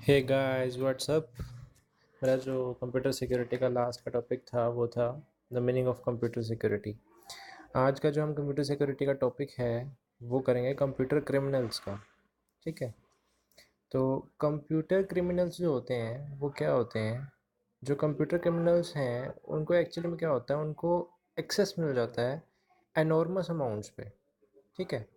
Hey guys what's up. मेरा जो computer security का लास्ट का टॉपिक था वो था the meaning of computer security. आज का जो हम कंप्यूटर सिक्योरिटी का टॉपिक है वो करेंगे कंप्यूटर क्रिमिनल्स का। ठीक है, तो कंप्यूटर क्रिमिनल्स जो होते हैं वो क्या होते हैं? जो कंप्यूटर क्रिमिनल्स हैं उनको एक्चुअली में क्या होता है, उनको एक्सेस मिल जाता है एनॉर्मस अमाउंट्स पे। ठीक है,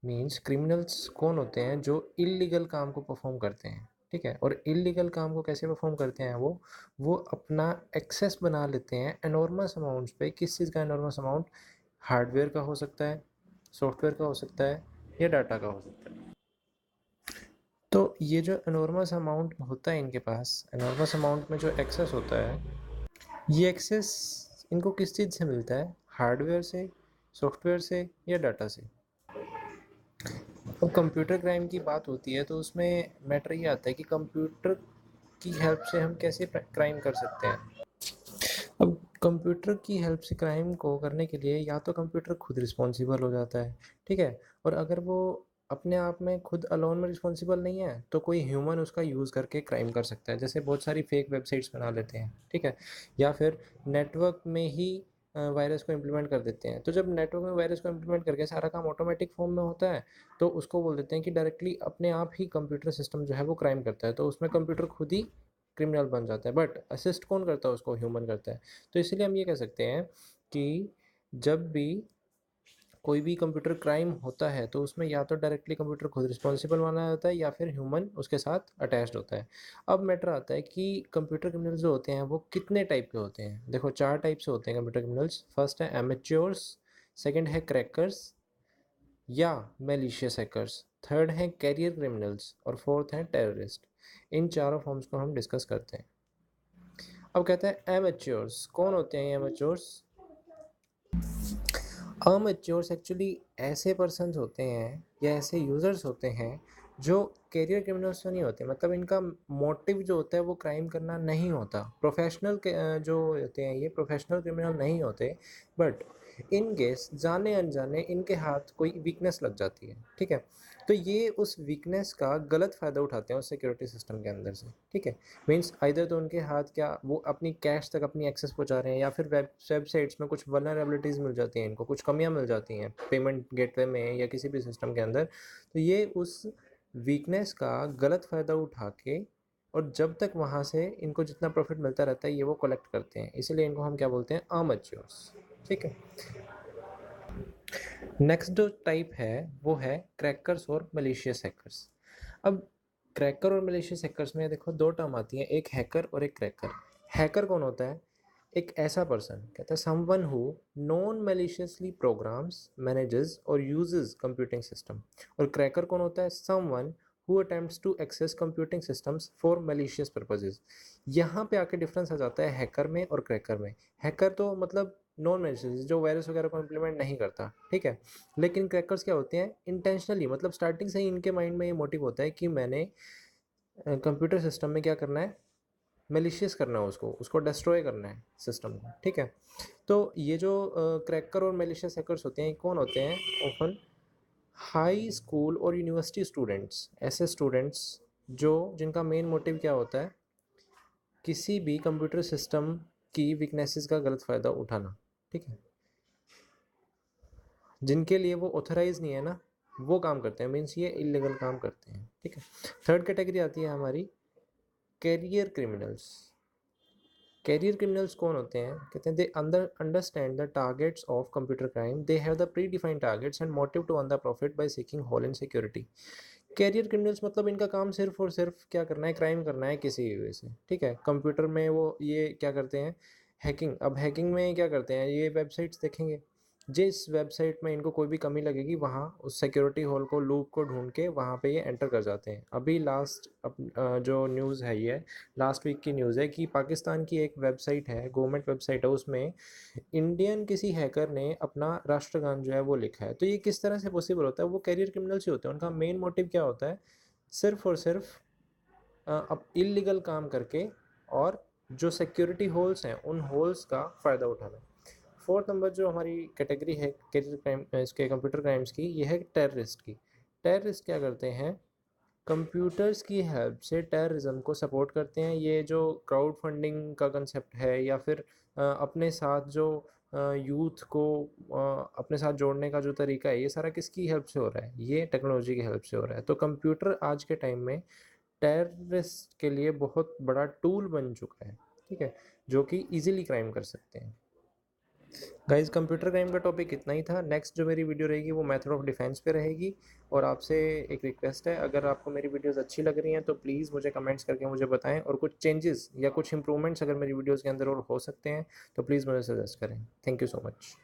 मीन्स क्रिमिनल्स कौन होते हैं? जो इलीगल काम को परफॉर्म करते हैं। ठीक है, और इलीगल काम को कैसे परफॉर्म करते हैं? वो अपना एक्सेस बना लेते हैं एनॉर्मस अमाउंट्स पे। किस चीज़ का एनॉर्मस अमाउंट? हार्डवेयर का हो सकता है, सॉफ्टवेयर का हो सकता है, या डाटा का हो सकता है। तो ये जो एनॉर्मस अमाउंट होता है इनके पास, एनॉर्मस अमाउंट में जो एक्सेस होता है, ये एक्सेस इनको किस चीज़ से मिलता है? हार्डवेयर से, सॉफ्टवेयर से, या डाटा से। अब कंप्यूटर क्राइम की बात होती है तो उसमें मैटर ये आता है कि कंप्यूटर की हेल्प से हम कैसे क्राइम कर सकते हैं। अब कंप्यूटर की हेल्प से क्राइम को करने के लिए या तो कंप्यूटर खुद रिस्पॉन्सिबल हो जाता है। ठीक है, और अगर वो अपने आप में खुद अलोन में रिस्पॉन्सिबल नहीं है तो कोई ह्यूमन उसका यूज़ करके क्राइम कर सकता है। जैसे बहुत सारी फेक वेबसाइट्स बना लेते हैं। ठीक है, या फिर नेटवर्क में ही वायरस को इम्प्लीमेंट कर देते हैं। तो जब नेटवर्क में वायरस को इम्प्लीमेंट करके सारा काम ऑटोमेटिक फॉर्म में होता है तो उसको बोल देते हैं कि डायरेक्टली अपने आप ही कंप्यूटर सिस्टम जो है वो क्राइम करता है। तो उसमें कंप्यूटर खुद ही क्रिमिनल बन जाता है, बट असिस्ट कौन करता है? उसको ह्यूमन करता है। तो इसीलिए हम ये कह सकते हैं कि जब भी कोई भी कंप्यूटर क्राइम होता है तो उसमें या तो डायरेक्टली कंप्यूटर खुद रिस्पॉन्सिबल माना जाता है या फिर ह्यूमन उसके साथ अटैच्ड होता है। अब मैटर आता है कि कंप्यूटर क्रिमिनल्स जो होते हैं वो कितने टाइप के होते हैं। देखो, चार टाइप से होते हैं कंप्यूटर क्रिमिनल्स। फर्स्ट है एमेच्योर्स, सेकंड है क्रैकर्स या मैलिशियस हैकर्स, थर्ड है कैरियर क्रिमिनल्स और फोर्थ है टेररिस्ट। इन चारों फॉर्म्स को हम डिस्कस करते हैं। अब कहते हैं एमेच्योर्स। कौन होते हैं ये एमेच्योर्स? अमेच्योर्स एक्चुअली ऐसे पर्सन्स होते हैं या ऐसे यूजर्स होते हैं जो कैरियर क्रिमिनल्स तो नहीं होते। मतलब इनका मोटिव जो होता है वो क्राइम करना नहीं होता। प्रोफेशनल जो होते हैं ये प्रोफेशनल क्रिमिनल नहीं होते, बट इन केस जाने अनजाने इनके हाथ कोई वीकनेस लग जाती है। ठीक है, तो ये उस वीकनेस का गलत फ़ायदा उठाते हैं उस सिक्योरिटी सिस्टम के अंदर से। ठीक है, मीन्स आइदर तो उनके हाथ क्या वो अपनी कैश तक अपनी एक्सेस पहुंचा रहे हैं, या फिर वेबसाइट्स में कुछ वल्नरेबिलिटीज़ मिल जाती हैं, इनको कुछ कमियां मिल जाती हैं पेमेंट गेटवे में या किसी भी सिस्टम के अंदर। तो ये उस वीकनेस का गलत फ़ायदा उठा के और जब तक वहाँ से इनको जितना प्रॉफिट मिलता रहता है ये वो कलेक्ट करते हैं। इसीलिए इनको हम क्या बोलते हैं? अमैच्योर्स। ठीक है, नेक्स्ट जो टाइप है वो है क्रैकर्स और मलिशियस हैकर्स। अब क्रैकर और मलिशियस हैकर्स में देखो दो टर्म आती हैं, एक हैकर और एक क्रैकर। हैकर कौन होता है? एक ऐसा पर्सन, कहता है someone who non maliciously programs, manages और यूजेस कंप्यूटिंग सिस्टम। और क्रैकर कौन होता है? Someone who attempts to access computing systems for malicious purposes. यहाँ पे आके डिफरेंस आ जाता है हैकर में और क्रैकर में। हैकर तो मतलब नॉन मैलिशियस, जो वायरस वगैरह को इम्प्लीमेंट नहीं करता। ठीक है, लेकिन क्रैकर्स क्या होते हैं? इंटेंशनली, मतलब स्टार्टिंग से ही इनके माइंड में ये मोटिव होता है कि मैंने कंप्यूटर सिस्टम में क्या करना है? मेलिशियस करना है, उसको उसको डिस्ट्रॉय करना है सिस्टम को। ठीक है, तो ये जो क्रैकर और मेलिशियस हैकर्स होते हैं कौन होते हैं? ओपन हाई स्कूल और यूनिवर्सिटी स्टूडेंट्स। ऐसे स्टूडेंट्स जो जिनका मेन मोटिव क्या होता है? किसी भी कंप्यूटर सिस्टम की वीकनेसेस का गलत फ़ायदा उठाना। ठीक है, जिनके लिए वो ऑथराइज नहीं है ना, वो काम करते हैं, मीन्स ये इलीगल काम करते हैं। ठीक है, थर्ड कैटेगरी आती है हमारी कैरियर क्रिमिनल्स। कैरियर क्रिमिनल्स कौन होते हैं? कहते हैं they understand the targets of computer crime, they have the predefined targets and motive to earn the profit by seeking hole in security. Career criminals मतलब इनका काम सिर्फ और सिर्फ क्या करना है? क्राइम करना है किसी भी वे से। ठीक है, कंप्यूटर में वो ये क्या करते हैं? हैकिंग। अब हैकिंग में क्या करते हैं? ये वेबसाइट्स देखेंगे, जिस वेबसाइट में इनको कोई भी कमी लगेगी वहाँ उस सिक्योरिटी होल को, लूप को ढूंढ के वहाँ पे ये एंटर कर जाते हैं। अभी लास्ट जो न्यूज़ है ये लास्ट वीक की न्यूज़ है कि पाकिस्तान की एक वेबसाइट है, गवर्नमेंट वेबसाइट है, उसमें इंडियन किसी हैकर ने अपना राष्ट्रगान जो है वो लिखा है। तो ये किस तरह से पॉसिबल होता है? वो कैरियर क्रिमिनल्स ही होते हैं। उनका मेन मोटिव क्या होता है? सिर्फ और सिर्फ अब इलीगल काम करके और जो सिक्योरिटी होल्स हैं उन होल्स का फ़ायदा उठाना। फोर्थ नंबर जो हमारी कैटेगरी है कैरियर क्राइम इसके कंप्यूटर क्राइम्स की, ये है टेररिस्ट की। टेररिस्ट क्या करते हैं? कंप्यूटर्स की हेल्प से टेररिज्म को सपोर्ट करते हैं। ये जो क्राउड फंडिंग का कंसेप्ट है या फिर अपने साथ जो यूथ को अपने साथ जोड़ने का जो तरीका है, ये सारा किसकी हेल्प से हो रहा है? ये टेक्नोलॉजी की हेल्प से हो रहा है। तो कंप्यूटर आज के टाइम में टेररिस्ट के लिए बहुत बड़ा टूल बन चुका है, ठीक है, जो कि इजीली क्राइम कर सकते हैं। गाइस, कंप्यूटर क्राइम का टॉपिक इतना ही था। नेक्स्ट जो मेरी वीडियो रहेगी वो मेथड ऑफ डिफेंस पे रहेगी। और आपसे एक रिक्वेस्ट है, अगर आपको मेरी वीडियोस अच्छी लग रही हैं तो प्लीज़ मुझे कमेंट्स करके मुझे बताएं, और कुछ चेंजेस या कुछ इंप्रूवमेंट्स अगर मेरी वीडियोस के अंदर और हो सकते हैं तो प्लीज़ मुझे सजेस्ट करें। Thank you so much.